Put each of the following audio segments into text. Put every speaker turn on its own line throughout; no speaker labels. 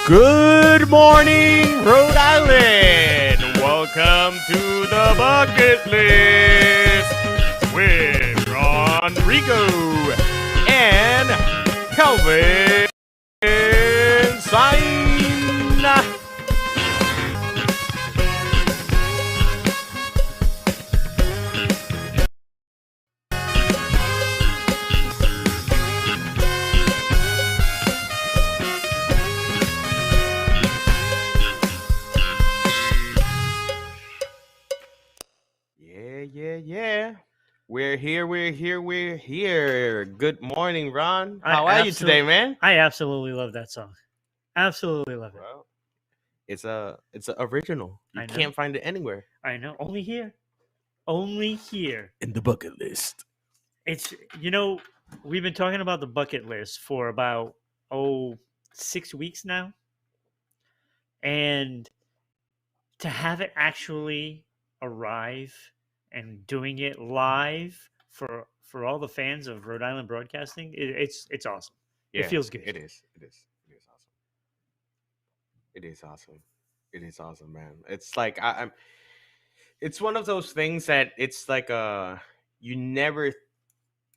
Good morning, Rhode Island. Welcome to the Bucket List with Ron Rico and Calvin Sain. Yeah. We're here. Good morning, Ron. How are you today, man?
I absolutely love that song. Absolutely love it.
Well, it's a original. You can't find it anywhere.
I know. Only here. Only here.
In the bucket list.
It's we've been talking about the bucket list for about 6 weeks now. And to have it actually arrive and doing it live for all the fans of Rhode Island Broadcasting, it's awesome.
Yeah,
it feels good.
It is awesome. It is awesome, man. It's like I'm. It's one of those things that it's like you never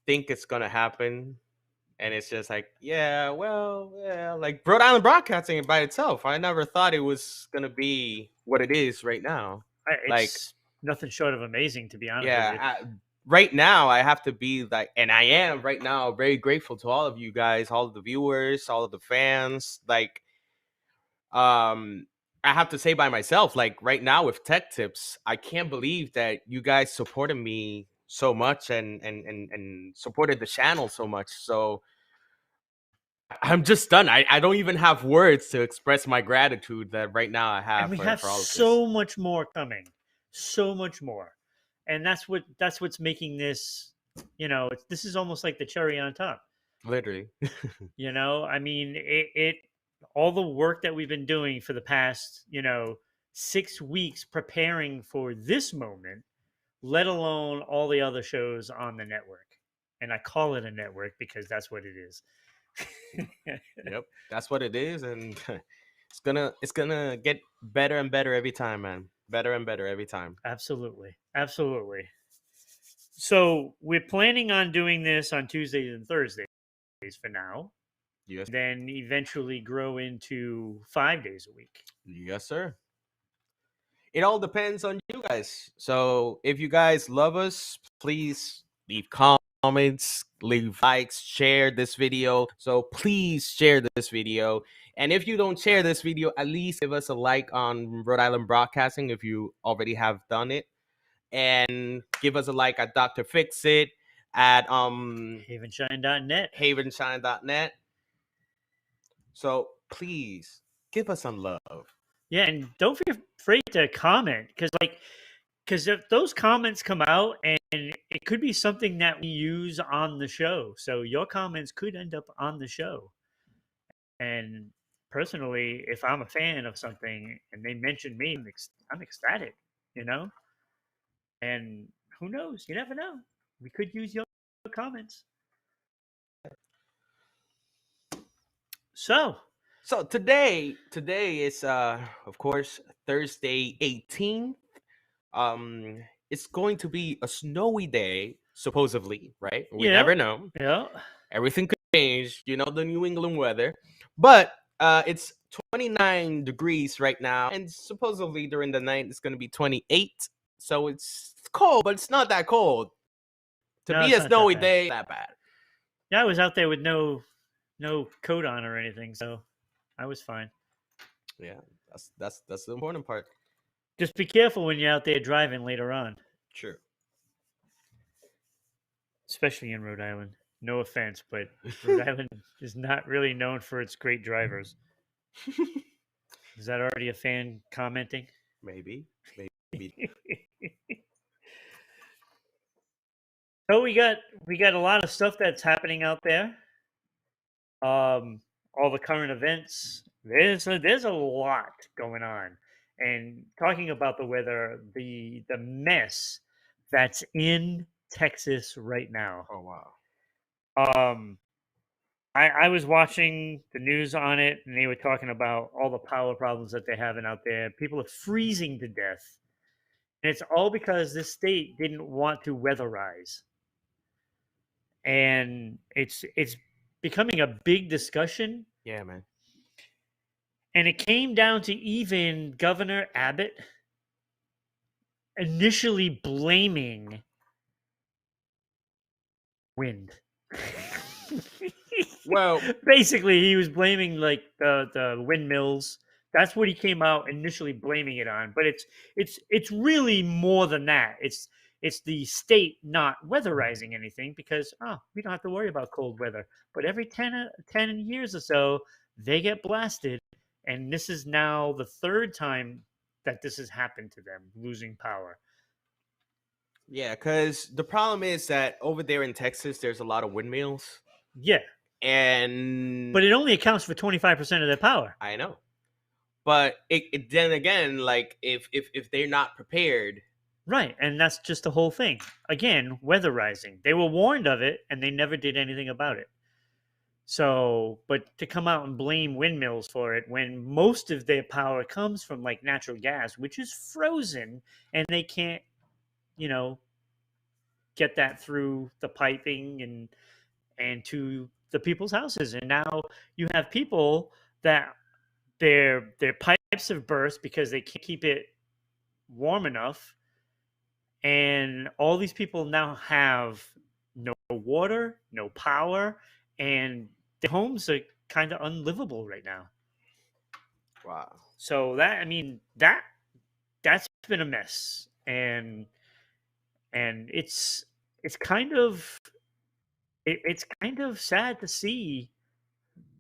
think it's gonna happen, and it's just like like Rhode Island Broadcasting by itself. I never thought it was gonna be what it is right now.
It's nothing short of amazing, to be honest with you.
Right now I have to be like, and I am right now very grateful to all of you guys, all of the viewers, all of the fans. Like, I have to say by myself, like right now with Tech Tips, I can't believe that you guys supported me so much and supported the channel so much. So I'm just done. I don't even have words to express my gratitude that right now I have.
And we
for
have
all of this.
so much more coming, so much more, and that's what's making this. This is almost like the cherry on top.
Literally.
I mean, it all the work that we've been doing for the past 6 weeks preparing for this moment, let alone all the other shows on the network. And I call it a network because that's what it is.
Yep, that's what it is, and it's gonna get better and better every time, man. Better and better every time.
Absolutely. So we're planning on doing this on Tuesdays and Thursdays for now.
Yes.
Then eventually grow into 5 days a week.
Yes, sir. It all depends on you guys. So if you guys love us, please leave comments, leave likes, share this video. So please share this video. And if you don't share this video, at least give us a like on Rhode Island Broadcasting if you already have done it. And give us a like at Dr. Fix It, at
Havenshine.net.
Havenshine.net. So please give us some love.
Yeah, and don't be afraid to comment, because if those comments come out, and it could be something that we use on the show. So your comments could end up on the show. And personally, if I'm a fan of something and they mention me, I'm ecstatic, And who knows? You never know. We could use your comments. So
today is of course Thursday 18th. It's going to be a snowy day, supposedly, right? We never know.
Yeah.
Everything could change, the New England weather. But it's 29 degrees right now, and supposedly during the night it's going to be 28. So it's cold, but it's not that cold. To be a snowy day, that bad.
Yeah, I was out there with no coat on or anything, so I was fine.
Yeah, that's the important part.
Just be careful when you're out there driving later on.
Sure.
Especially in Rhode Island. No offense, but Rhode Island is not really known for its great drivers. Is that already a fan commenting?
Maybe.
So we got a lot of stuff that's happening out there. All the current events. There's a lot going on. And talking about the weather, the mess that's in Texas right now.
Oh wow.
I was watching the news on it, and they were talking about all the power problems that they're having out there. People are freezing to death, and it's all because this state didn't want to weatherize, and it's becoming a big discussion.
Yeah, man.
And it came down to even Governor Abbott initially blaming wind.
Well,
Basically, he was blaming like the windmills. That's what he came out initially blaming it on. But it's really more than that. It's the state not weatherizing anything because we don't have to worry about cold weather. But every 10 years or so, they get blasted, and this is now the third time that this has happened to them, losing power.
yeah, because the problem is that over there in Texas, there's a lot of windmills,
Yeah,
and
but it only accounts for 25% of their power.
I know. But then again, like if they're not prepared,
Right, and that's just the whole thing. Again, weatherizing. They were warned of it and they never did anything about it. So, but to come out and blame windmills for it when most of their power comes from like natural gas, which is frozen, and they can't, you know, get that through the piping and to the people's houses. And now you have people that their pipes have burst because they can't keep it warm enough, and all these people now have no water, no power, and their homes are kind of unlivable right now.
wow.
So that, I mean, that's been a mess, and it's kind of it's kind of sad to see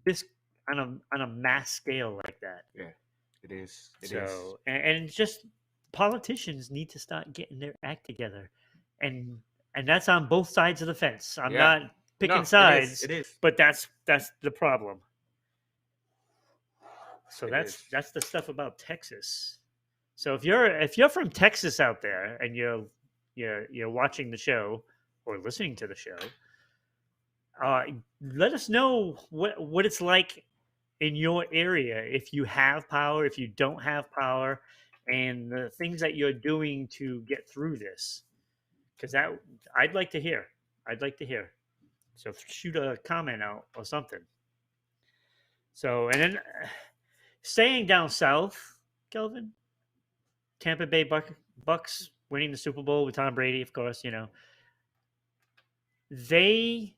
this on a mass scale like that.
Yeah, it is. It is.
So, and it's just politicians need to start getting their act together, and and that's on both sides of the fence. I'm
Yeah.
not picking
No, it is.
sides,
It is.
but that's the problem. So
It is.
that's the stuff about Texas. So if you're from Texas out there and you're watching the show or listening to the show, uh, let us know what it's like in your area, if you have power, if you don't have power, and the things that you're doing to get through this. Because that I'd like to hear. I'd like to hear. So shoot a comment out or something. So and then staying down south, Kelvin, Tampa Bay Bucks winning the Super Bowl with Tom Brady, of course. They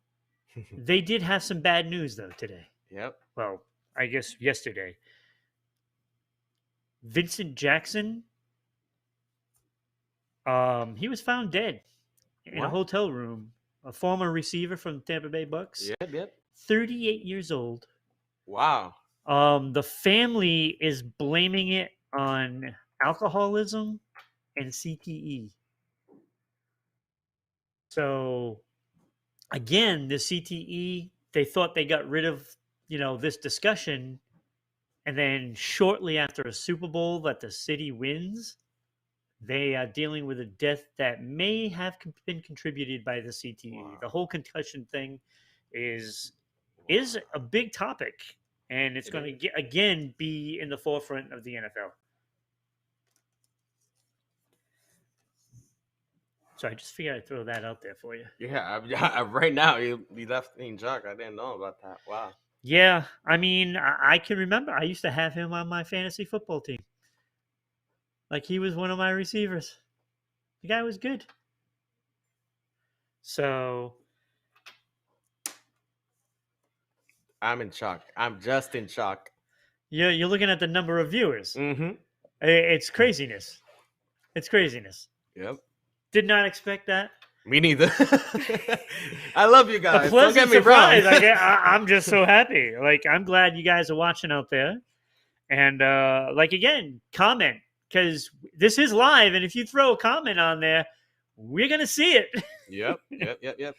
they did have some bad news though today.
Yep.
Well, I guess yesterday. Vincent Jackson, he was found dead in a
What?
hotel room. A former receiver from the Tampa Bay Bucks,
Yep. Yep.
38 years old.
Wow.
The family is blaming it on alcoholism and CTE. So again, the CTE, they thought they got rid of, this discussion, and then shortly after a Super Bowl that the city wins, they are dealing with a death that may have been contributed by the CTE.
Wow.
The whole concussion thing is
Wow.
is a big topic, and it's
It
going to
is.
get again be in the forefront of the NFL. So I just figured I'd throw that out there for you.
Yeah. Right now, you left me in shock. I didn't know about that. Wow.
Yeah, I mean, I can remember I used to have him on my fantasy football team. Like he was one of my receivers. The guy was good. So
I'm in shock. I'm just in shock.
you're looking at the number of viewers.
Mm-hmm.
It's craziness. It's craziness.
Yep.
Did not expect that.
Me neither. I love you
A
guys. Don't
pleasant
get me wrong.
surprise. I'm just so happy. Like I'm glad you guys are watching out there. And like again, comment because this is live, and if you throw a comment on there, we're gonna see it.
Yep. Yep. Yep. Yep.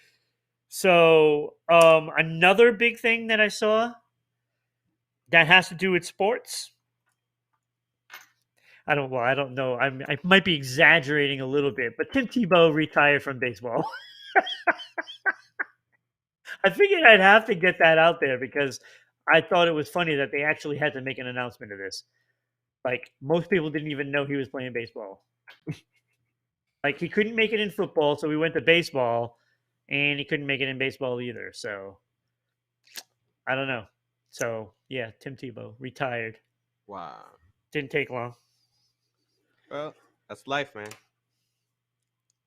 So another big thing that I saw that has to do with sports. I don't know. I might be exaggerating a little bit, but Tim Tebow retired from baseball. I figured I'd have to get that out there because I thought it was funny that they actually had to make an announcement of this. Like most people didn't even know he was playing baseball. Like he couldn't make it in football, so we went to baseball, and he couldn't make it in baseball either. So I don't know. So yeah, Tim Tebow retired.
Wow.
Didn't take long.
Well, that's life, man.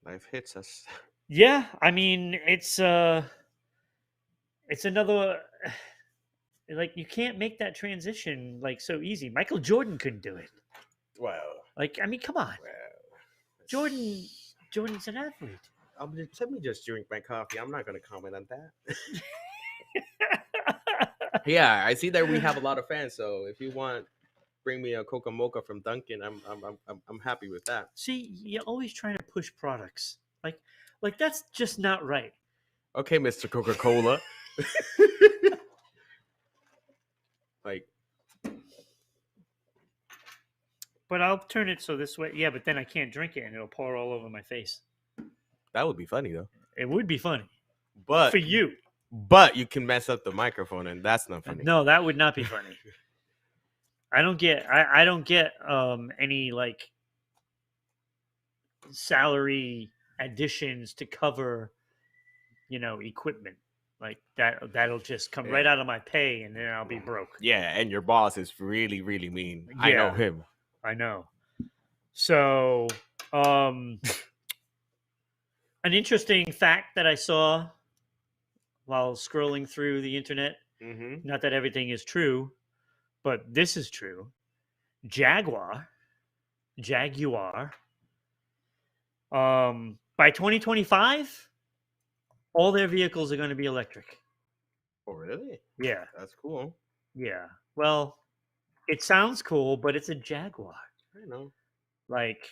Life hits us.
Yeah, I mean it's another like you can't make that transition like so easy. Michael Jordan couldn't do it.
Well,
Like I mean, come on,
well.
Jordan. Jordan's an athlete.
Let me just drink my coffee. I'm not gonna comment on that. Yeah, I see that we have a lot of fans. So if you want, bring me a Coca Mocha from Dunkin'. I'm happy with that.
See, you're always trying to push products. Like that's just not right.
Okay, Mr. Coca Cola. Like
But I'll turn it so this way. Yeah, but then I can't drink it and it'll pour all over my face.
that would be funny though.
It would be funny
But
for you.
you can mess up the microphone, and that's not funny.
No, that would not be funny. I don't get any like salary additions to cover, equipment. Like that'll just come right
Yeah.
out of my pay and then I'll be broke.
Yeah, and your boss is really, really mean. I know
Yeah.
him.
I know. So, an interesting fact that I saw while scrolling through the internet,
Mm-hmm.
not that everything is true, but this is true. Jaguar, by 2025, all their vehicles are going to be electric.
Oh, really?
Yeah.
That's cool.
Yeah. Well, it sounds cool, but it's a Jaguar.
I know.
Like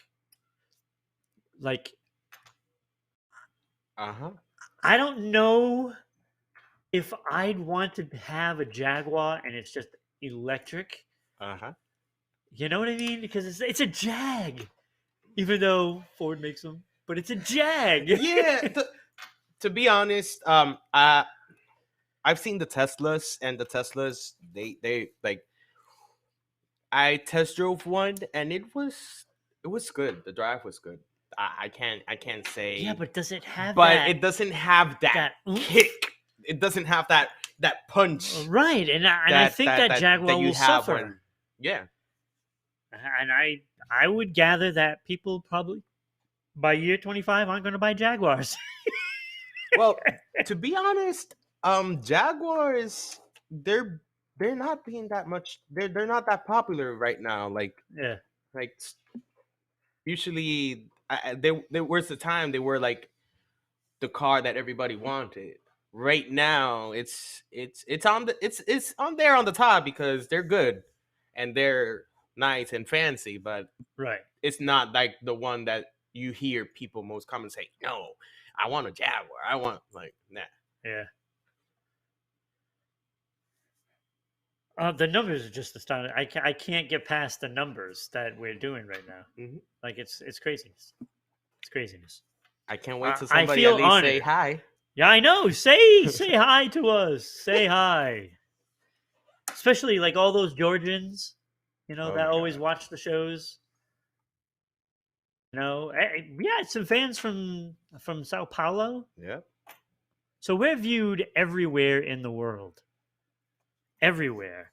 Uh huh.
I don't know if I'd want to have a Jaguar and it's just electric.
Uh huh.
You know what I mean? Because it's a Jag, even though Ford makes them, but it's a Jag.
Yeah. To be honest, I've seen the Teslas, and the Teslas they like I test drove one, and it was good. The drive was good. I can't say.
Yeah, but does it have
But
that?
it doesn't have that
oomph?
kick. It doesn't have that punch
Right, and I think that Jaguar
you
will
have
suffer.
when yeah.
And I would gather that people probably by year 25 aren't going to buy Jaguars.
Well, to be honest, Jaguars they're not being that much. They're not that popular right now.
Yeah,
Like usually, there was the time they were like the car that everybody wanted. Right now, it's on it's on there on the top because they're good and they're nice and fancy, but
right.
it's not like the one that you hear people most common say, "No, I want a Jaguar. I want like nah."
Yeah. The numbers are just astounding. I can't get past the numbers that we're doing right now.
Mhm.
Like it's craziness. It's craziness.
I can't wait till
I
somebody
feel
at least say
honored.
hi.
Yeah, I know. Say hi to us. Say hi. Especially like all those Georgians,
Oh
that
my
always
god.
watch the shows. Yeah, some fans from Sao Paulo.
Yeah.
So we're viewed everywhere in the world. Everywhere.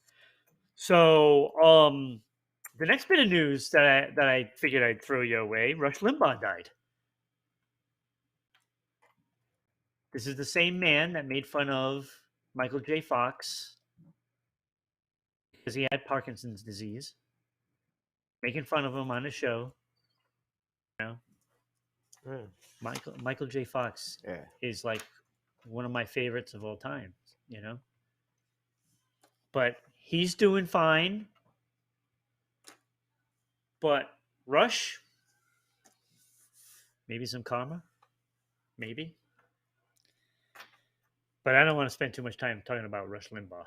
So, the next bit of news that I figured I'd throw your way, Rush Limbaugh died. This is the same man that made fun of Michael J. Fox because he had Parkinson's disease, making fun of him on his show. You know,
Yeah.
Michael J. Fox
Yeah.
is like one of my favorites of all time. But he's doing fine. But Rush, maybe some karma, maybe. But I don't want to spend too much time talking about Rush Limbaugh.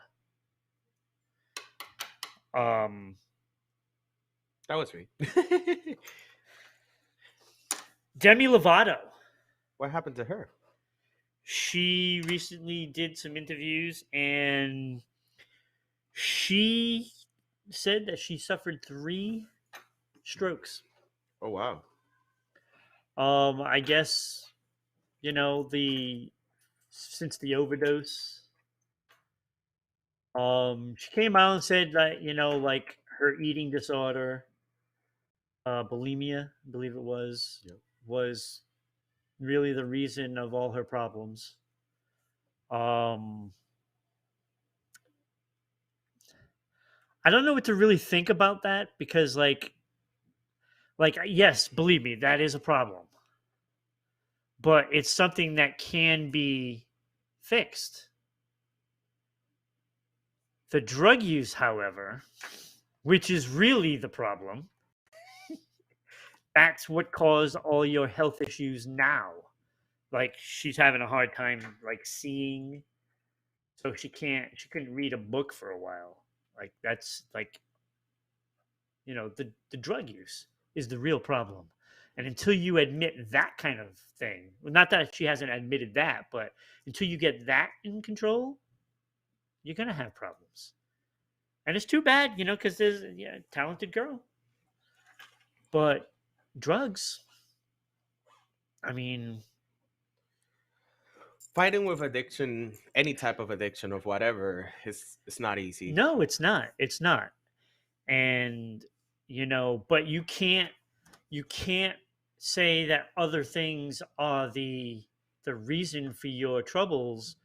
That was sweet.
Demi Lovato.
What happened to her?
she recently did some interviews, and she said that she suffered 3 strokes.
Oh wow.
I guess, the since the overdose. She came out and said that, like her eating disorder, bulimia, I believe it
Yep.
was really the reason of all her problems. Um, I don't know what to really think about that, because like yes, believe me, that is a problem, but it's something that can be fixed. The drug use, however, which is really the problem, that's what caused all your health issues now. Like, she's having a hard time like seeing, so she couldn't read a book for a while. Like, that's like, the drug use is the real problem. And until you admit that kind of thing, well, not that she hasn't admitted that, but until you get that in control, you're gonna have problems. And it's too bad, because there's a talented girl. But drugs, I mean,
Fighting with addiction, any type of addiction of whatever, is it's not easy.
no, it's not. It's not. And but you can't say that other things are the reason for your troubles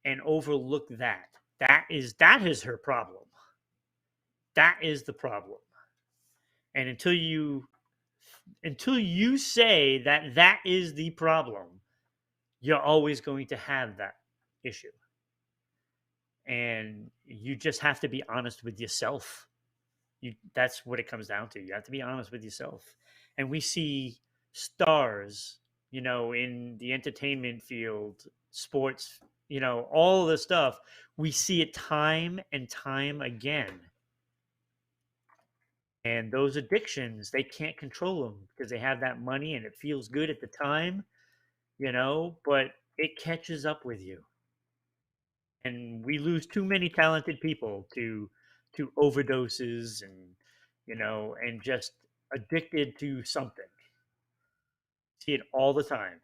and overlook that. That is her problem. That is the problem. And until you say that that is the problem, you're always going to have that issue. And you just have to be honest with yourself. That's what it comes down to. You have to be honest with yourself. And we see stars, in the entertainment field, sports, all the stuff. We see it time and time again. And those addictions, they can't control them because they have that money and it feels good at the time, but it catches up with you. And we lose too many talented people to overdoses, and just addicted to something. See it all the time.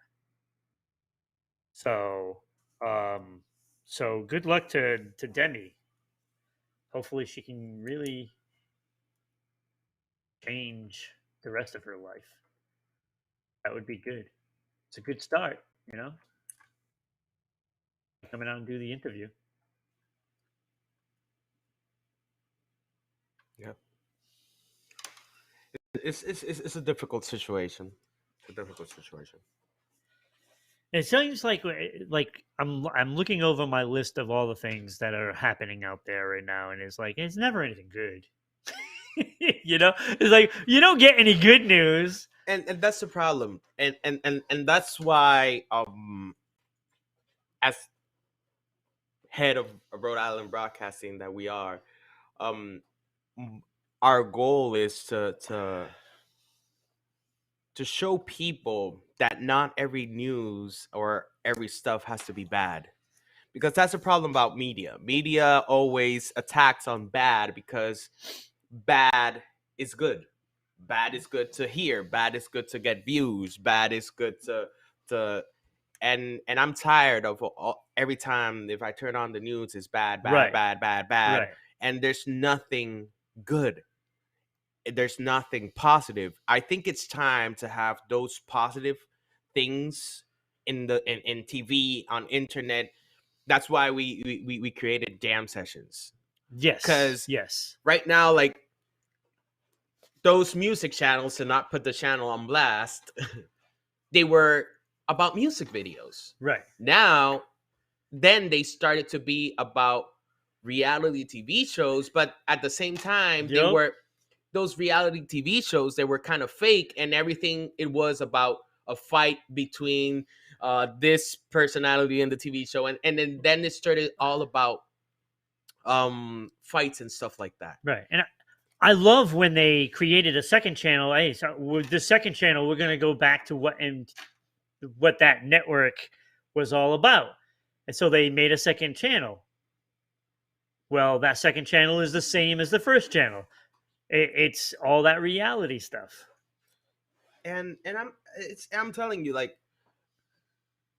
So, good luck to Demi. Hopefully, she can really change the rest of her life. That would be good. It's a good start, coming out and do the interview.
Yeah, it's a difficult situation. It's a difficult situation.
It seems like I'm looking over my list of all the things that are happening out there right now, and it's like it's never anything good. It's like you don't get any good news.
And that's the problem. And that's why as head of Rhode Island Broadcasting that we are, um our goal is to show people that not every news or every stuff has to be bad, because that's a problem about media always attacks on bad because bad is good. Bad is good to hear, bad is good to get views, bad is good to and I'm tired of every time if I turn on the news it's bad, bad,
Right,
bad, bad, bad,
right.
and there's nothing good. There's nothing positive. I think it's time to have those positive things in TV, on internet. That's why we created jam sessions.
Yes,
Because
yes.
right now, like those music channels, to not put the channel on blast, they were about music videos.
Right.
Now, then they started to be about reality TV shows, but at the same time, they
Yup.
were those reality TV shows. They were kind of fake, and everything it was about a fight between this personality in the TV show, and then it started all about fights and stuff like that.
Right. And I love when they created a second channel. Hey, so with the second channel, we're gonna go back to what that network was all about. And so they made a second channel. Well, that second channel is the same as the first channel. It's all that reality stuff.
And I'm telling you, like,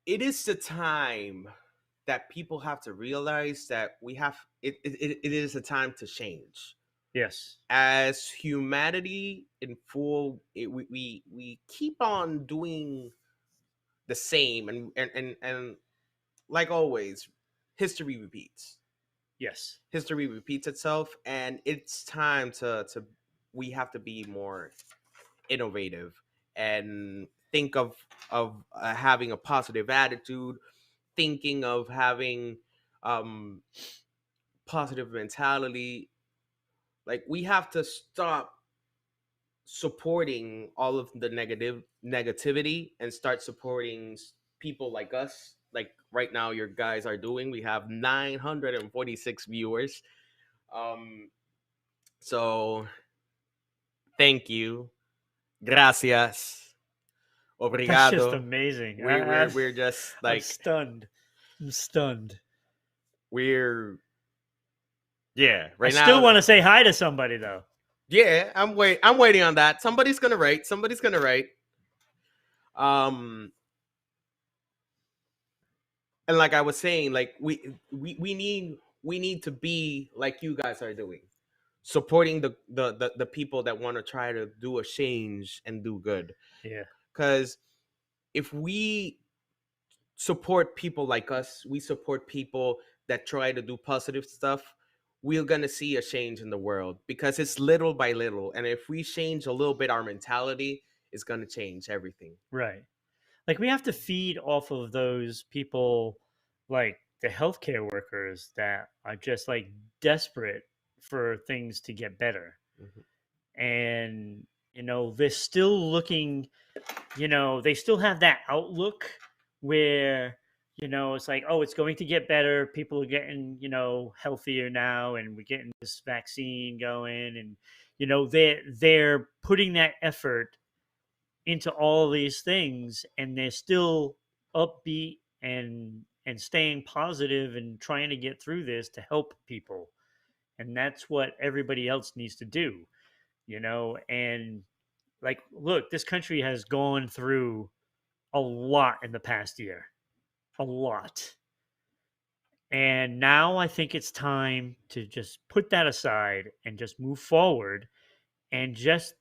it is the time that people have to realize that it is a time to change.
Yes.
As humanity in full, we keep on doing the same, and like always, history repeats.
Yes.
History repeats itself, and it's time to we have to be more innovative and think of having a positive attitude, thinking of having um positive mentality. Like, we have to stop supporting all of the negativity and start supporting people like us, like right now your guys are doing. We have 946 viewers. So thank you, gracias,
That's just
obrigado.
amazing.
We're just
I'm
like,
stunned. I'm stunned.
we're, yeah,
I
right
still
now.
want to say hi to somebody though.
Yeah, I'm waiting on that. Somebody's gonna write. Somebody's gonna write. Um, and like I was saying, like, we need to be like you guys are doing, supporting the people that want to try to do a change and do good.
Yeah.
Because if we support people like us, we support people that try to do positive stuff, we're gonna see a change in the world, because it's little by little. And if we change a little bit our mentality, it's gonna change everything.
Right. Like we have to feed off of those people, like the healthcare workers that are just like desperate for things to get better.
Mhm.
And they're still looking, they still have that outlook where it's like, oh, it's going to get better, people are getting healthier now, and we're getting this vaccine going, and they're putting that effort into all these things, and they're still upbeat and staying positive and trying to get through this to help people. And that's what everybody else needs to do, and like, look, this country has gone through a lot in the past year, a lot. And now I think it's time to just put that aside and just move forward, and just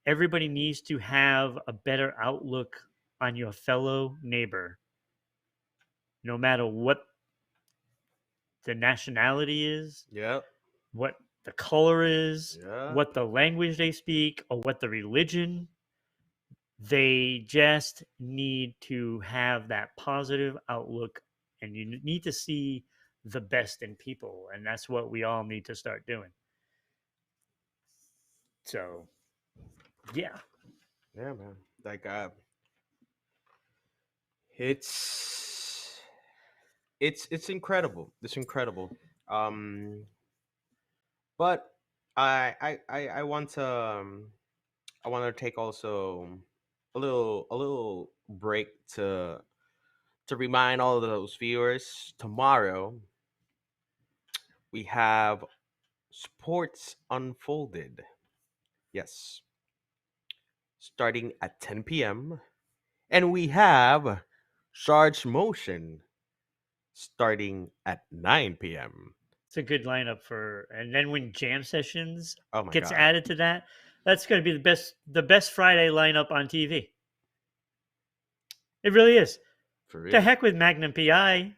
everybody needs to have a better outlook on your fellow neighbor, no matter what the nationality is,
Yep.
what the color is,
Yeah.
what the language they speak, or what the religion. They just need to have that positive outlook, and you need to see the best in people. And that's what we all need to start doing. So, yeah.
Yeah, man. Like, it's it's incredible. It's incredible. Um, but I want to I want to take also a little break to remind all of those viewers. Tomorrow we have Sports Unfolded. Yes, starting at 10 p.m. And we have Charge Motion starting at 9 p.m.
It's a good lineup for, and then when jam sessions
Oh my
gets
god.
added to that, that's going to be the best Friday lineup on TV. It really is.
For
To
real.
heck with Magnum PI.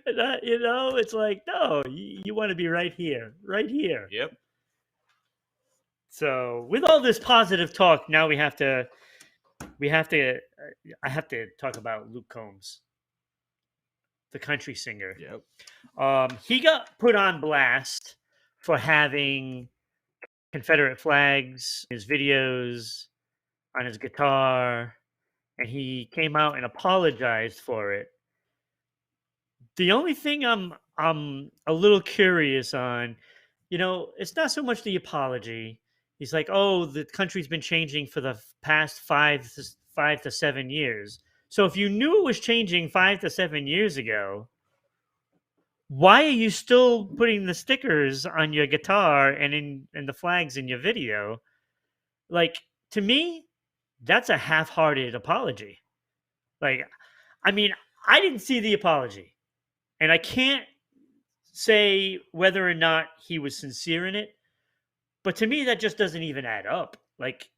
It's like, no, you want to be right here, right here.
Yep.
So with all this positive talk, now we have to I have to talk about Luke Combs, the country singer.
Yep.
He got put on blast for having Confederate flags, his videos on his guitar, and he came out and apologized for it. The only thing I'm a little curious on, it's not so much the apology. He's like, "Oh, the country's been changing for the past 5 to 7 years." So if you knew it was changing 5 to 7 years ago, why are you still putting the stickers on your guitar and the flags in your video? Like, to me, that's a half-hearted apology. Like, I mean, I didn't see the apology, and I can't say whether or not he was sincere in it, but to me that just doesn't even add up. Like,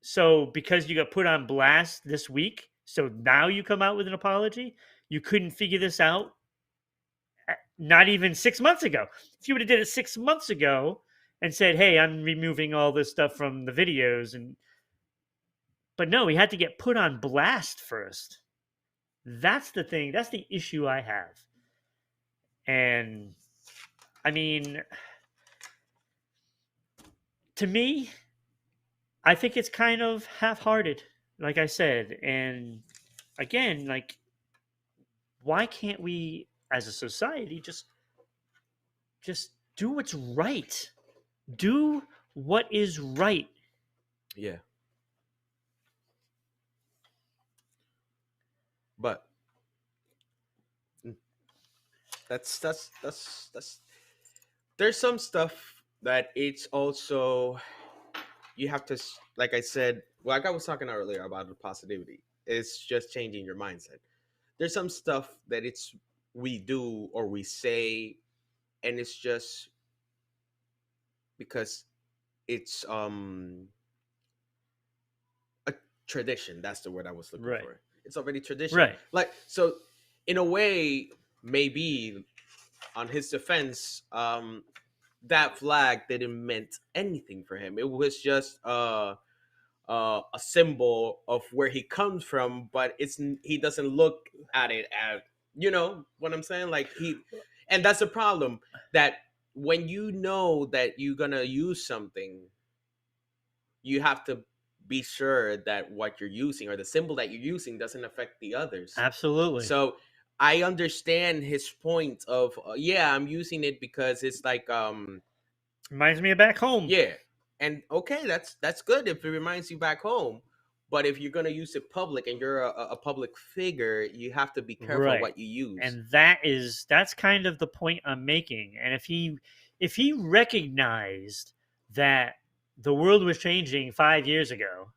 so because you got put on blast this week, so now you come out with an apology? You couldn't figure this out not even 6 months ago. If you would have did it 6 months ago and said, "Hey, I'm removing all this stuff from the videos," and but no, he had to get put on blast first. That's the thing. That's the issue I have. And I mean, to me, I think it's kind of half-hearted, like I said. And again, like, why can't we as a society just do what's right? Do what is right.
Yeah. But mm, that's there's some stuff that it's also you have to like I said, like I was talking earlier about the positivity. It's just changing your mindset. There's some stuff that it's we do or we say, and it's just because it's a tradition. That's the word I was looking
Right.
for. It's already tradition.
Right.
Like so, in a way, maybe on his defense, that flag didn't meant anything for him. It was just a symbol of where he comes from, but he doesn't look at it as you know what I'm saying. Like and that's the problem that when you know that you're gonna use something, you have to be sure that what you're using or the symbol that you're using doesn't affect the others.
Absolutely.
So I understand his point of yeah, I'm using it because it's like
Reminds me of back home.
yeah, and okay, that's good if it reminds you back home. But if you're gonna use it public and you're a public figure, you have to be careful
Right.
what you use.
And that's kind of the point I'm making. And if he recognized that the world was changing 5 years ago,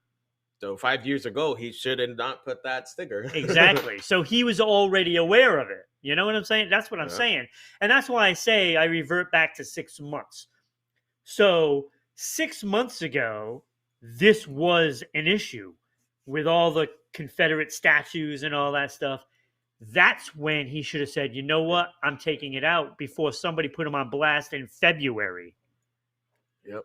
So 5 years ago, he should have not put that sticker.
exactly. So he was already aware of it. You know what I'm saying? That's what I'm
Yeah.
saying. And that's why I say I revert back to 6 months. So 6 months ago, this was an issue with all the Confederate statues and all that stuff. That's when he should have said, "You know what? I'm taking it out," before somebody put him on blast in February.
Yep.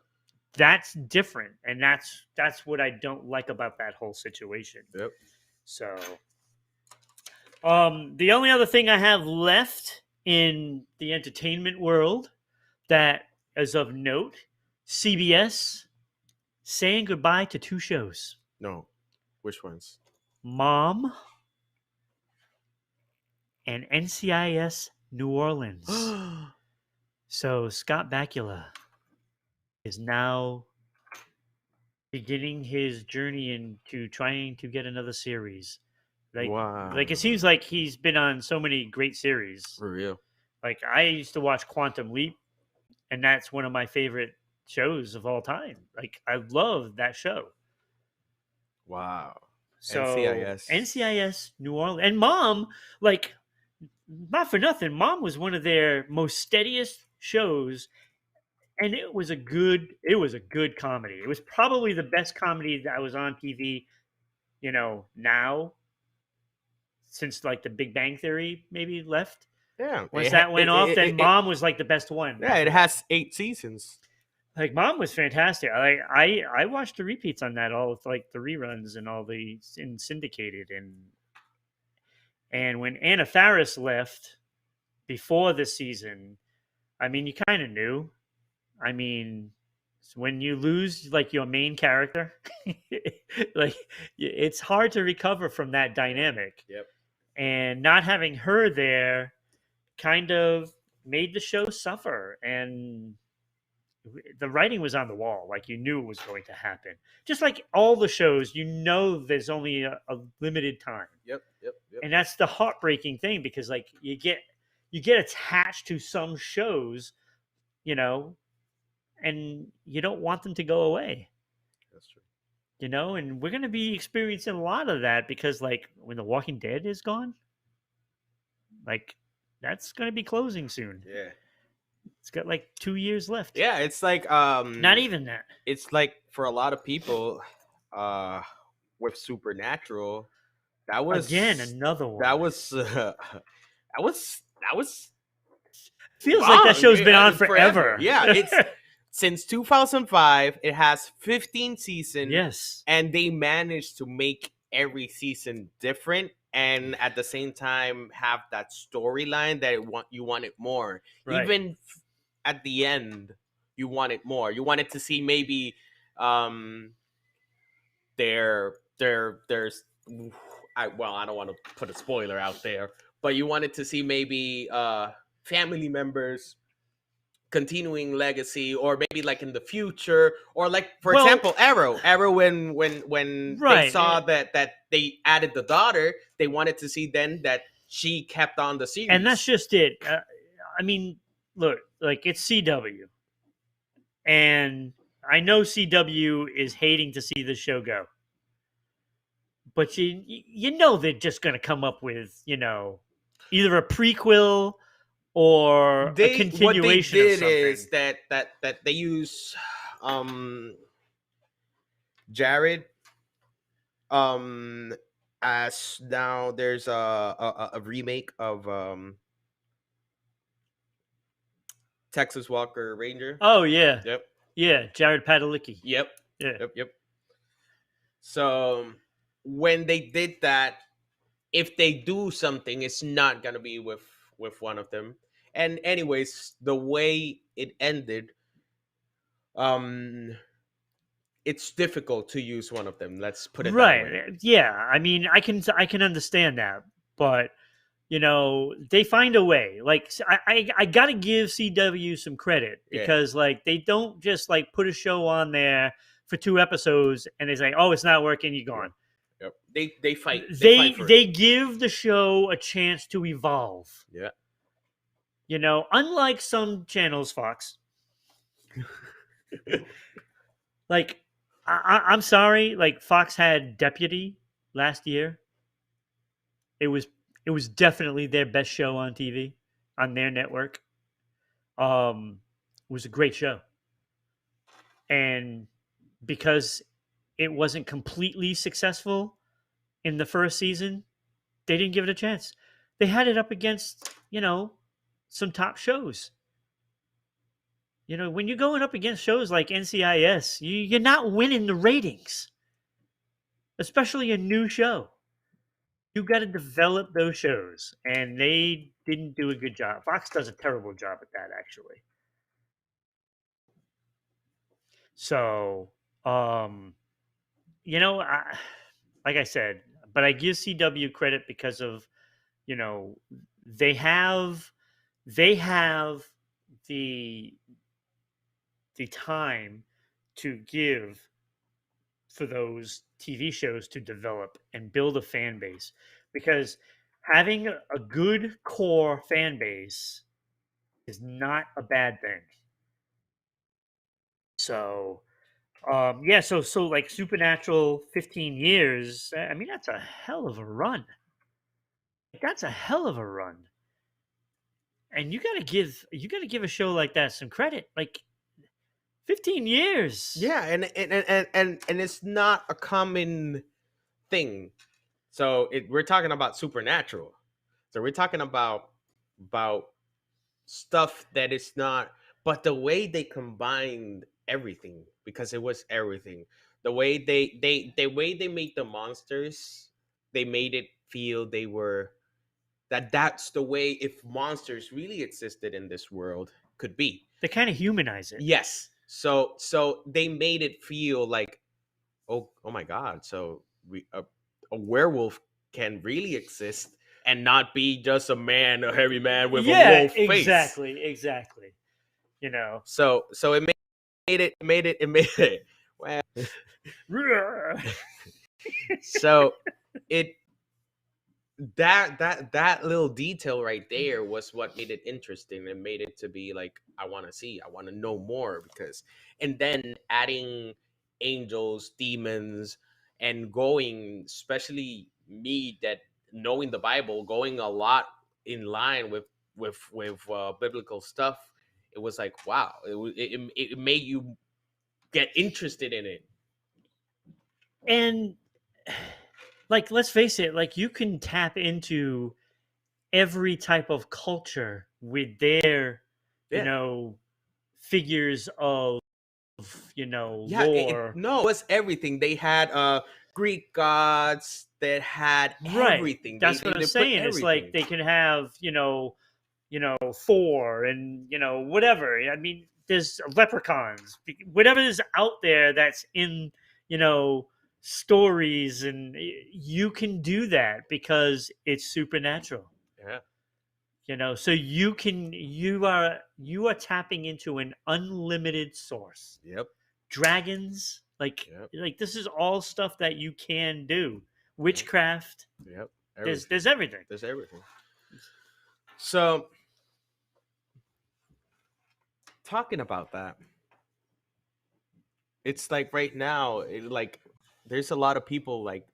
That's different, and that's what I don't like about that whole situation.
Yep.
So, the only other thing I have left in the entertainment world that is of note, CBS saying goodbye to 2 shows.
No. Which ones?
Mom and NCIS New Orleans. So Scott Bakula is now beginning his journey into trying to get another series.
Wow.
Like it seems like he's been on so many great series.
For real.
Like I used to watch Quantum Leap, and that's one of my favorite shows of all time. Like I love that show.
Wow.
So
NCIS.
NCIS New Orleans and Mom, like not for nothing, Mom was one of their most steadiest shows, and it was a good comedy. It was probably the best comedy that was on TV, now since like the Big Bang Theory maybe left.
Yeah.
Once that went off, then Mom was like the best one.
Yeah, it has 8 seasons.
Like Mom was fantastic. I watched the repeats on that, all like the reruns and all the in syndicated, and when Anna Faris left before the season, I mean you kind of knew. I mean, when you lose like your main character, like it's hard to recover from that dynamic.
Yep.
And not having her there kind of made the show suffer, and the writing was on the wall. Like, you knew it was going to happen. Just like all the shows, there's only a limited time.
Yep. Yep. Yep.
And that's the heartbreaking thing, because like you get attached to some shows, you know, and you don't want them to go away.
That's true.
And we're going to be experiencing a lot of that, because like when The Walking Dead is gone, like that's going to be closing soon.
Yeah.
It's got like 2 years left.
Yeah. It's like
Not even that.
It's like for a lot of people, with Supernatural, that was
Again, another one.
that was that was
Feels like that
long.
show's been on forever.
Yeah, it's since 2005. It has 15 seasons.
Yes.
And they managed to make every season different, and at the same time have that storyline that you wanted more.
Right.
Even at the end, you wanted more. You wanted to see maybe there's I don't want to put a spoiler out there, but you wanted to see maybe family members continuing legacy, or maybe like in the future, or like for example Arrow when they saw that they added the daughter, they wanted to see then that she kept on the series.
And that's just it. I mean, look, like it's CW, and I know CW is hating to see the show go, but you know they're just going to come up with either a prequel or a continuation.
What they did
of something.
is that they use Jared as now there's a remake of Texas Walker Ranger.
Oh yeah.
Yep.
Yeah, Jared Padalecki.
Yep.
Yeah.
Yep. So when they did that, if they do something, it's not gonna be with one of them. And anyways, the way it ended, it's difficult to use one of them. Let's put it that way.
Yeah, I mean, I can understand that, but they find a way. Like I gotta give CW some credit, because like they don't just like put a show on there for 2 episodes and they say, oh, it's not working, you're gone.
Yep. They fight.
They give the show a chance to evolve.
Yeah.
Unlike some channels, Fox. Like, I'm sorry, like Fox had Deputy last year. It was definitely their best show on TV, on their network. It was a great show. And because it wasn't completely successful in the first season, they didn't give it a chance. They had it up against, some top shows. When you're going up against shows like NCIS, you're not winning the ratings, especially a new show. You got to develop those shows, and they didn't do a good job. Fox does a terrible job at that, actually. So, like I said, but I give CW credit because of, they have the time to give for those TV shows to develop and build a fan base, because having a good core fan base is not a bad thing. So, so like Supernatural, 15 years. I mean, that's a hell of a run. That's a hell of a run. And you gotta give a show like that some credit. Like 15 years.
Yeah, and it's not a common thing. So we're talking about Supernatural. So we're talking about stuff that is not, but the way they combined everything, because it was everything. The way they made the monsters, they made it feel they were that's the way if monsters really existed in this world could be.
They kind of humanize it.
Yes. So they made it feel like, oh my God. So a werewolf can really exist and not be just a hairy man with a wolf face.
Exactly. So
it made it made it. Well, so it that little detail right there was what made it interesting and made it to be like, I want to see, I want to know more. Because and then adding angels, demons, and going, especially me that knowing the Bible, going a lot in line with biblical stuff, it was like, wow, it made you get interested in it.
And like, let's face it, like you can tap into every type of culture with their, you
Yeah.
know, figures of,
Yeah,
lore.
no, it was everything. They had Greek gods that had
Right.
everything.
That's what I'm
They put
saying. It's like
everything.
they can have, Thor and, whatever. I mean, there's leprechauns, whatever is out there that's in, you know, stories, and you can do that because it's supernatural.
Yeah.
So you are tapping into an unlimited source.
Yep.
Dragons,
Yep.
like this is all stuff that you can do.
Yep.
Witchcraft,
Yep.
there's
Everything.
there's everything.
There's everything. So talking about that, it's like right now, like there's a lot of people like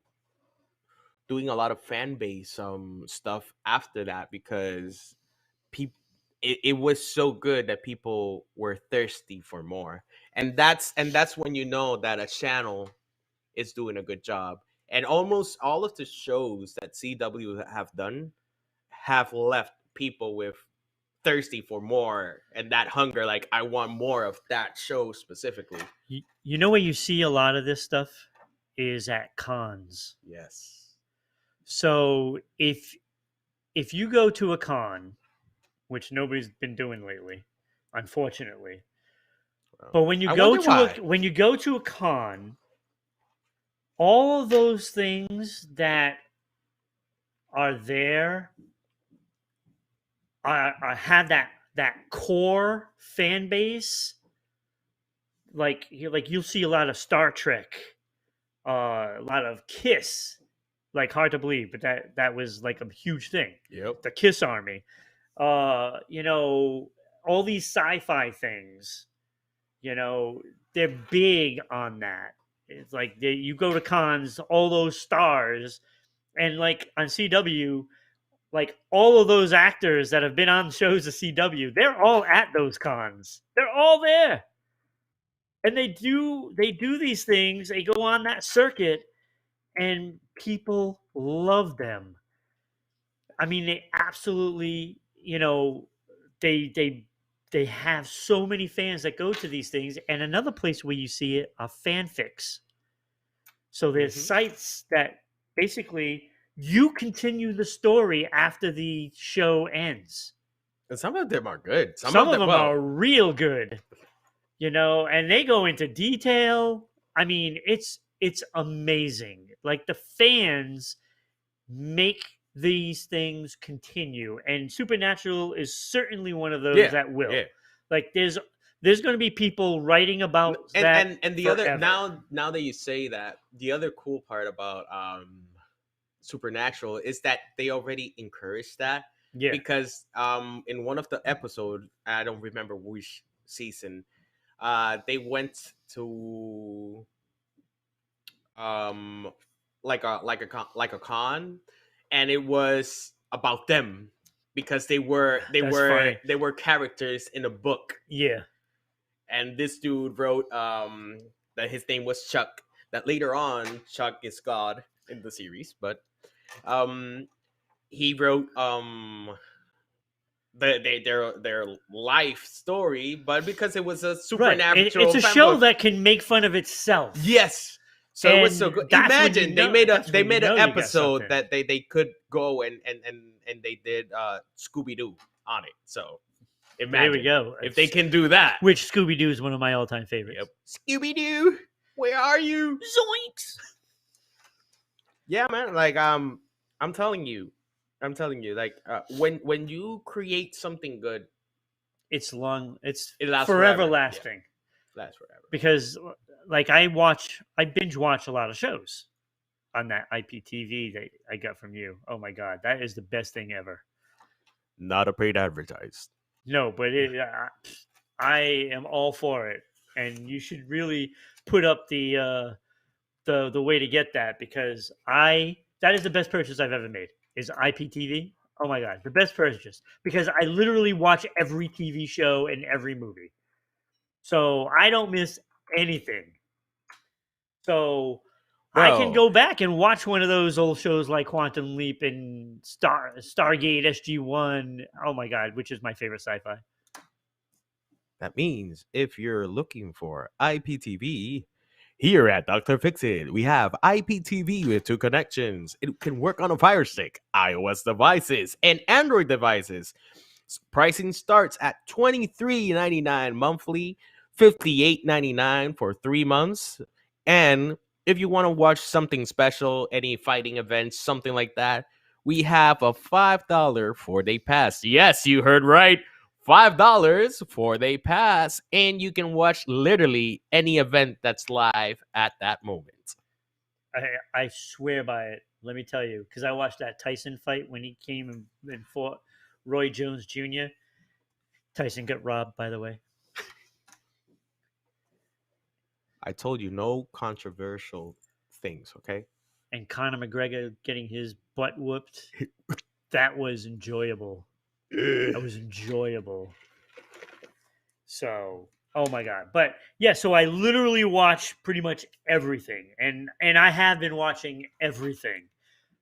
doing a lot of fan base stuff after that, because people, it was so good that people were thirsty for more. And that's when you know that a channel is doing a good job. And almost all of the shows that CW have done have left people with thirsty for more, and that hunger, like, I want more of that show specifically.
You know where you see a lot of this stuff is at cons.
Yes.
So if you go to a con, which nobody's been doing lately, unfortunately,
Well,
but when you
I
go
wonder
to a
why.
when you go to a con, all of those things that are there have that core fan base. Like you'll see a lot of Star Trek, a lot of Kiss. Like, hard to believe, but that was like a huge thing.
Yep.
The Kiss Army, all these sci-fi things. They're big on that. It's like you go to cons, all those stars, and like on CW, like all of those actors that have been on shows of CW, they're all at those cons. They're all there. And they do these things, they go on that circuit, and people love them. I mean, they absolutely, they have so many fans that go to these things. And another place where you see it are fanfics. So there's
Hmm.
sites that basically you continue the story after the show ends.
And some of them are good. Some
Some
of
of
them,
them
well,
are real good, and they go into detail. I mean, it's amazing. Like, the fans make these things continue, and Supernatural is certainly one of those
yeah,
that will.
yeah.
Like, there's going to be people writing about
and
that
and the other,
forever.
now that you say that, the other cool part about Supernatural is that they already encourage that.
Yeah,
Because in one of the episode, I don't remember which season, they went to um like a con, and it was about them, because
that's funny.
they were characters in a book.
Yeah,
And this dude wrote that his name was Chuck, that later on Chuck is God in the series. But um he wrote their life story, but because it was a
right. It's
supernatural
a
fan
show
book.
that can make fun of itself.
Yes. So it was so
And
good.
that's when you
Imagine they
know
made a
that's when you know you got
episode
something.
that they could go and they did Scooby Doo on it. So
There we
imagine
go.
if they can do that.
Which Scooby Doo is one of my all-time favorites.
Yep. Scooby Doo, where are you?
Zoinks!
Yeah, man. Like I'm telling you, like when you create something good,
It's long. It's
it lasts
forever
forever. Yeah.
lasting.
Last forever.
because like I binge watch a lot of shows on that IPTV that I got from you. Oh my god, that is the best thing ever.
Not a paid advertised.
No, but I am all for it, and you should really put up the way to get that, because that is the best purchase I've ever made is IPTV. Oh my god, the best purchase, because I literally watch every TV show and every movie, so I don't miss anything. So I can
Bro,
go back and watch one of those old shows like Quantum Leap and Stargate SG-1. Oh my god, which is my favorite sci-fi.
that means if you're looking for IPTV, here at Dr. Fixit, we have IPTV with 2 connections. It can work on a Fire Stick, iOS devices, and Android devices. Pricing starts at $23.99 monthly, $58.99 for 3 months. And if you want to watch something special, any fighting events, something like that, we have a $5 4-day pass. Yes, you heard right. $5 4-day pass, and you can watch literally any event that's live at that moment.
I swear by it. Let me tell you, because I watched that Tyson fight when he came and fought Roy Jones Jr. Tyson got robbed, by the way.
I told you no controversial things, okay?
And Conor McGregor getting his butt whooped. That was enjoyable. That was enjoyable. So, oh my god. But yeah, so I literally watch pretty much everything. And I have been watching everything.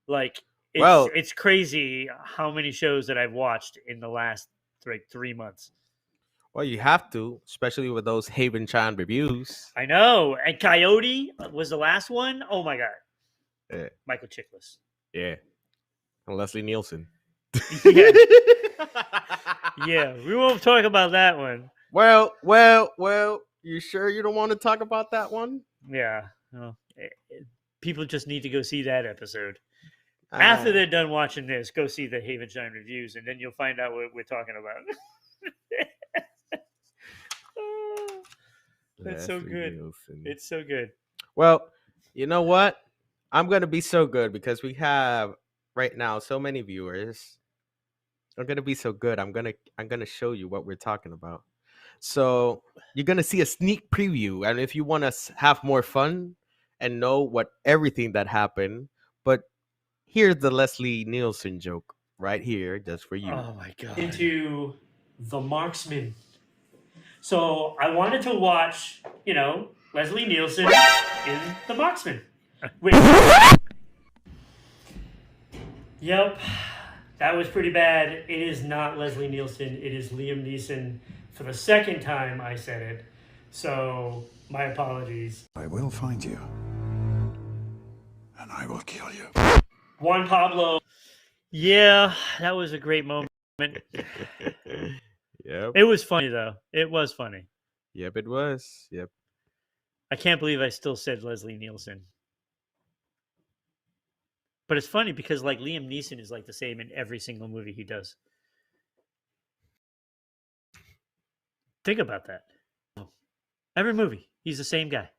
Like
Well,
it's crazy how many shows that I've watched in the last like 3 months.
well, you have to, especially with those Haven Chan reviews.
I know. And Coyote was the last one. Oh my god.
Yeah,
Michael Chiklis.
yeah. And Leslie Nielsen.
Yeah. Yeah, we won't talk about that one.
Well. You sure you don't want to talk about that one?
Yeah. Well, people just need to go see that episode.
Ah,
After they're done watching this, go see the Haven Shine reviews, and then you'll find out what we're talking about. Oh, that's so
Leslie
good.
Nielsen.
It's so good.
Well, you know what? I'm gonna be so good because we have right now so many viewers. I'm gonna be so good. I'm gonna show you what we're talking about. So you're gonna see a sneak preview, and if you want to have more fun and know what everything that happened, but here's the Leslie Nielsen joke right here, just for you.
Oh my god. Into The Marksman. So I wanted to watch, Leslie Nielsen in The Marksman. Which, yep, that was pretty bad. It is not Leslie Nielsen. It is Liam Neeson. For the second time, I said it. So my apologies.
I will find you, and I will kill you.
Juan Pablo. Yeah, that was a great moment.
Yep.
It was funny though. It was funny.
Yep, it was. Yep.
I can't believe I still said Leslie Nielsen. But it's funny because like Liam Neeson is like the same in every single movie he does. Think about that. Every movie, he's the same guy.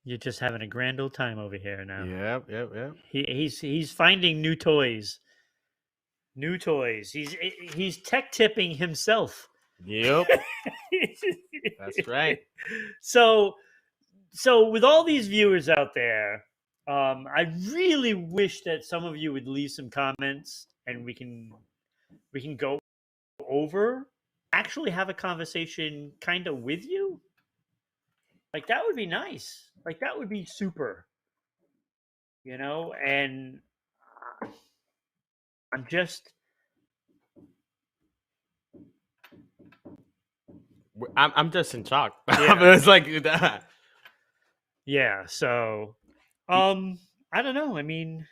You're just having a grand old time over here now.
Yep.
He's finding new toys. New toys. He's tech tipping himself.
Yep. That's right.
So with all these viewers out there, I really wish that some of you would leave some comments and we can go over, actually have a conversation kind of with you. Like that would be nice. Like that would be super. And I'm just
I'm just in shock.
Yeah.
It's like that.
Yeah, so I don't know. I mean,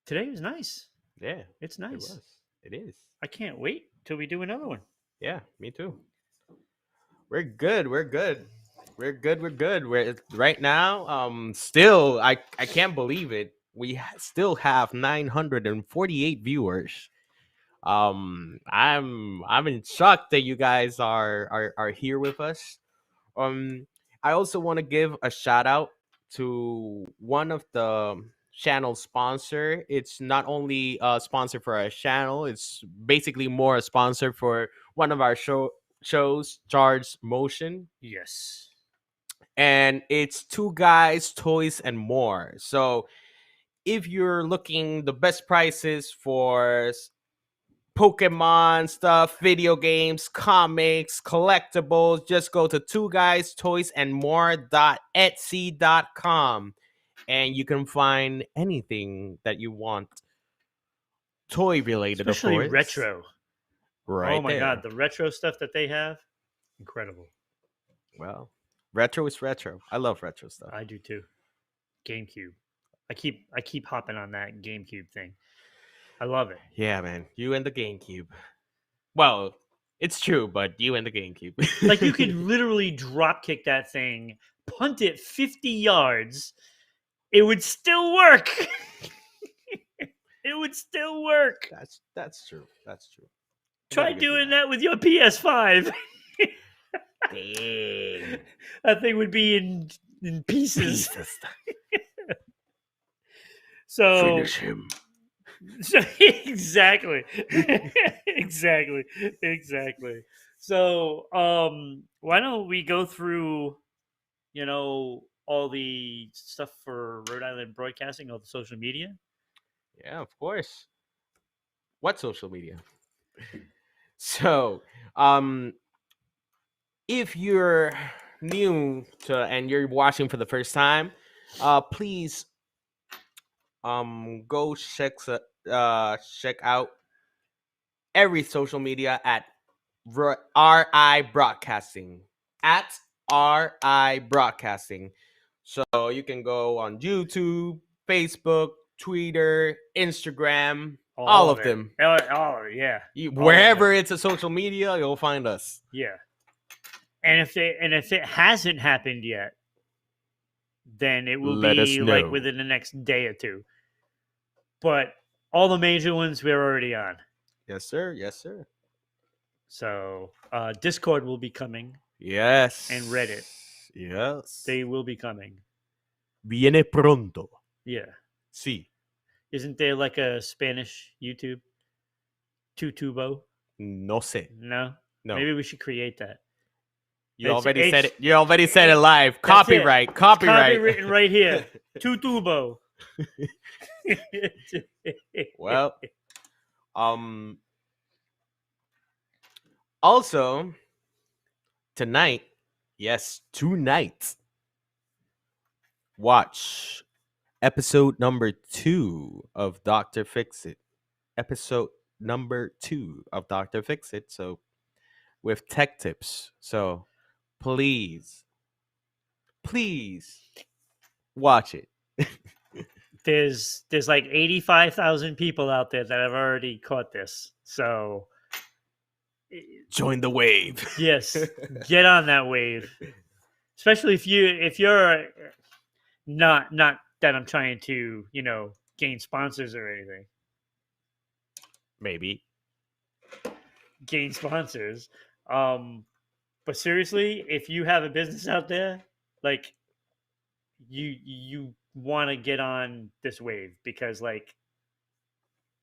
today was nice.
Yeah,
It's
it
nice.
was. It is.
I can't wait till we do another one.
Yeah, me too. We're good. We're good. We're good. We're good. We're right now. Still, I can't believe it. We still have 948 viewers. I'm in shock that you guys are here with us. I also want to give a shout out to one of the channel sponsor. It's not only a sponsor for our channel, it's basically more a sponsor for one of our shows, Charged Motion,
Yes.
and it's Two Guys, Toys, and More. So if you're looking the best prices for Pokemon stuff, video games, comics, collectibles, just go to two guys, toys, and more.etsy.com and you can find anything that you want. Toy related, of
Especially
course.
retro.
Right
Oh my
there.
god, the retro stuff that they have, incredible.
Well, retro is retro. I love retro stuff.
I do too. GameCube. I keep hopping on that GameCube thing. I love it.
Yeah, man. You and the GameCube. Well, it's true, but you and the GameCube.
Like you could literally drop kick that thing, punt it 50 yards, it would still work. It would still work.
That's true. That's true. I
Try
gotta give you
doing that with your PS5.
Dang.
That thing would be in pieces.
Jesus.
So
Finish him.
exactly. exactly. So why don't we go through, all the stuff for Rhode Island Broadcasting, all the social media?
Yeah, of course. What social media? So, um, if you're new to and you're watching for the first time, please go check out every social media at RI Broadcasting at RI Broadcasting. So you can go on YouTube, Facebook, Twitter, Instagram, all of
it.
them.
Oh yeah.
Wherever it's a social media, you'll find us.
Yeah. And if it hasn't happened yet, then it will
Let us
be
know.
like within the next day or two. But all the major ones we're already on.
Yes, sir. Yes, sir.
So Discord will be coming.
Yes.
And Reddit.
Yes.
They will be coming.
Viene pronto.
Yeah.
Sí.
Isn't there like a Spanish YouTube? Tutubo?
No sé.
No?
No.
Maybe we should create that.
You already said it. You already said it live. Copyright.
It.
Copyright.
It's copywritten right here. Tutubo.
Well, also tonight, yes, tonight, watch episode number 2 of Dr. Fix It. Episode number 2 of Dr. Fix It. So with tech tips. So please watch it.
There's like 85,000 people out there that have already caught this. So
join the wave.
Yes, get on that wave. Especially if you're not that I'm trying to, gain sponsors or anything.
Maybe
gain sponsors. But seriously, if you have a business out there, like you want to get on this wave because like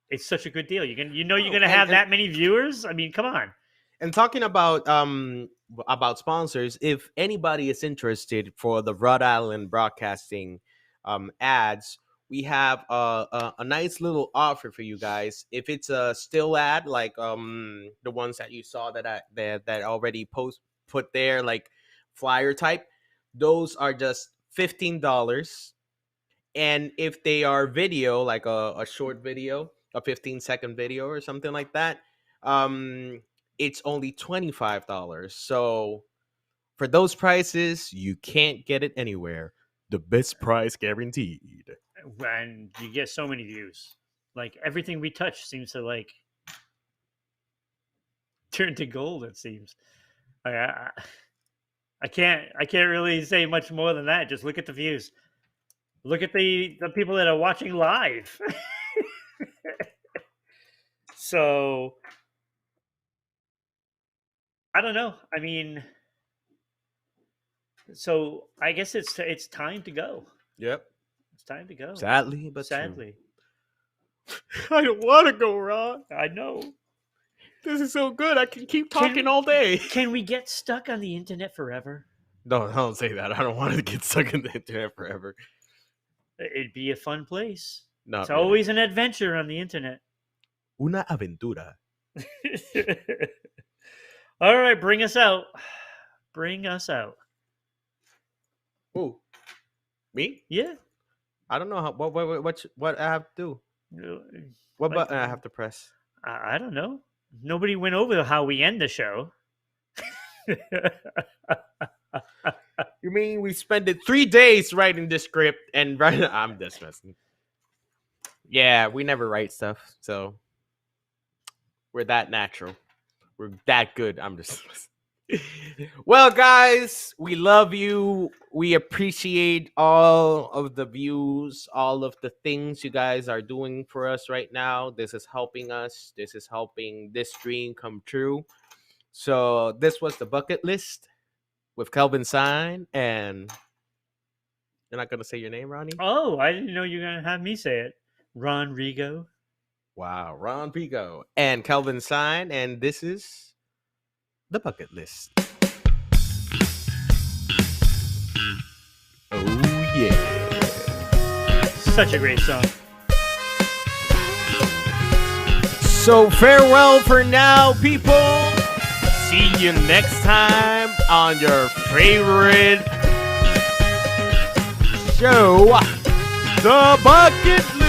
it's such a good deal. You're gonna have that many viewers. I mean, come on.
And talking about sponsors, if anybody is interested for the Rhode Island Broadcasting ads, we have a nice little offer for you guys. If it's a still ad like the ones that you saw that already put there, like flyer type, those are just $15. And if they are video, like a short video, a 15-second video or something like that, it's only $25. So for those prices, you can't get it anywhere. The best price guaranteed.
And you get so many views. Like everything we touch seems to like turn to gold, it seems. I can't really say much more than that. Just look at the views. Look at the people that are watching live. So I don't know. I mean, so I guess it's time to go.
Yep.
It's time to go.
Sadly, but
Sadly.
true. I don't want to go, Ron.
I know.
This is so good. I can keep talking all day.
Can we get stuck on the internet forever?
No, don't say that. I don't want to get stuck in the internet forever.
It'd be a fun place.
Not
It's
really.
always an adventure on the internet.
Una aventura.
All right, bring us out. Bring us out.
Who? Me?
Yeah.
I don't know how. What I have to do? What
Like,
button I have to press?
I don't know. Nobody went over how we end the show.
You mean we spent 3 days writing this script and I'm just messing. Yeah, we never write stuff, so we're that natural. We're that good. I'm just. Well, guys, we love you. We appreciate all of the views, all of the things you guys are doing for us right now. This is helping us. This is helping this dream come true. So this was the bucket list with Kelvin Sign, and you're not gonna say your name, Ronnie?
Oh, I didn't know you were gonna have me say it. Ron Rigo.
Wow, Ron Vigo and Kelvin Sign, and this is the bucket list. Oh yeah.
Such a great song.
So farewell for now, people. See you next time on your favorite show, The Bucket List.